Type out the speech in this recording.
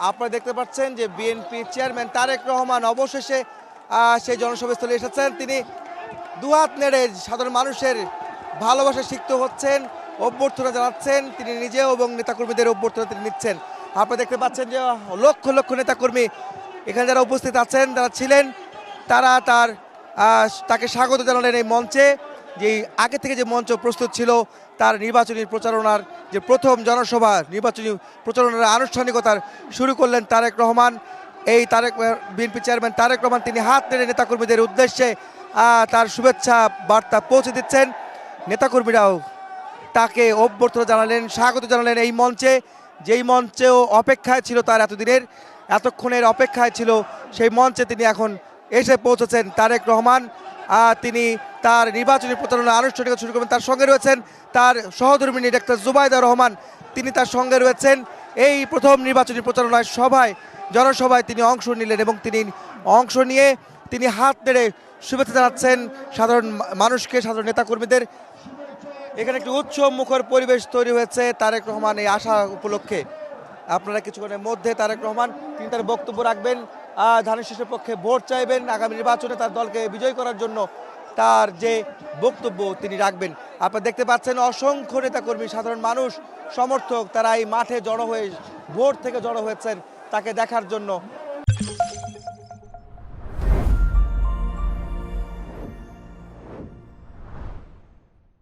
আপনারা দেখতে পাচ্ছেন যে বিএনপি চেয়ারম্যান তারেক রহমান অবশেষে সেই জনসভাস্থলে এসেছেন। তিনি দুহাত নেড়ে সাধারণ মানুষের ভালোবাসা সিক্ত হচ্ছেন, অভ্যর্থনা জানাচ্ছেন তিনি নিজেও এবং নেতাকর্মীদের অভ্যর্থনা তিনি নিচ্ছেন। আপনারা দেখতে পাচ্ছেন যে লক্ষ লক্ষ নেতাকর্মী এখানে যারা উপস্থিত আছেন, যারা ছিলেন, তারা তাকে স্বাগত জানালেন এই মঞ্চে। যে আগে থেকে যে মঞ্চ প্রস্তুত ছিল তার নির্বাচনী প্রচারণার যে প্রথম জনসভা, নির্বাচনী প্রচারণার আনুষ্ঠানিকতার শুরু করলেন তারেক রহমান। এই বিএনপি চেয়ারম্যান তারেক রহমান তিনি হাত নেড়ে নেতাকর্মীদের উদ্দেশ্যে তার শুভেচ্ছা বার্তা পৌঁছে দিচ্ছেন। নেতাকর্মীরাও তাকে অভ্যর্থনা জানালেন, স্বাগত জানালেন এই মঞ্চে, যেই মঞ্চেও অপেক্ষায় ছিল তার এতক্ষণের অপেক্ষায় ছিল, সেই মঞ্চে তিনি এখন এসে পৌঁছেছেন তারেক রহমান। তিনি তার নির্বাচনী প্রচারণা আনুষ্ঠানিকতা শুরু করবেন। তার সঙ্গে রয়েছেন তার সহধর্মিণী ডাক্তার জুবাইদা রহমান, তিনি তার সঙ্গে রয়েছেন। এই প্রথম নির্বাচনী প্রচারণায় জনসভায় তিনি অংশ নিলেন এবং তিনি অংশ নিয়ে তিনি হাত নেড়ে শুভেচ্ছা জানাচ্ছেন সাধারণ মানুষকে, সাধারণ নেতাকর্মীদের। এখানে একটি উৎসব মুখর পরিবেশ তৈরি হয়েছে তারেক রহমান এই আসা উপলক্ষে। আপনারা কিছুক্ষণের মধ্যে তারেক রহমান তিনি তার বক্তব্য রাখবেন, ধানের শীষের পক্ষে ভোট চাইবেন, আগামী নির্বাচনে তার দলকে বিজয় করার জন্য তার যে বক্তব্য তিনি রাখবেন। আপনারা দেখতে পাচ্ছেন অসংখ্য নেতাকর্মী, সাধারণ মানুষ, সমর্থক তারা এই মাঠে জড়ো হয়ে ভোর থেকে জড়ো হয়েছেন তাকে দেখার জন্য।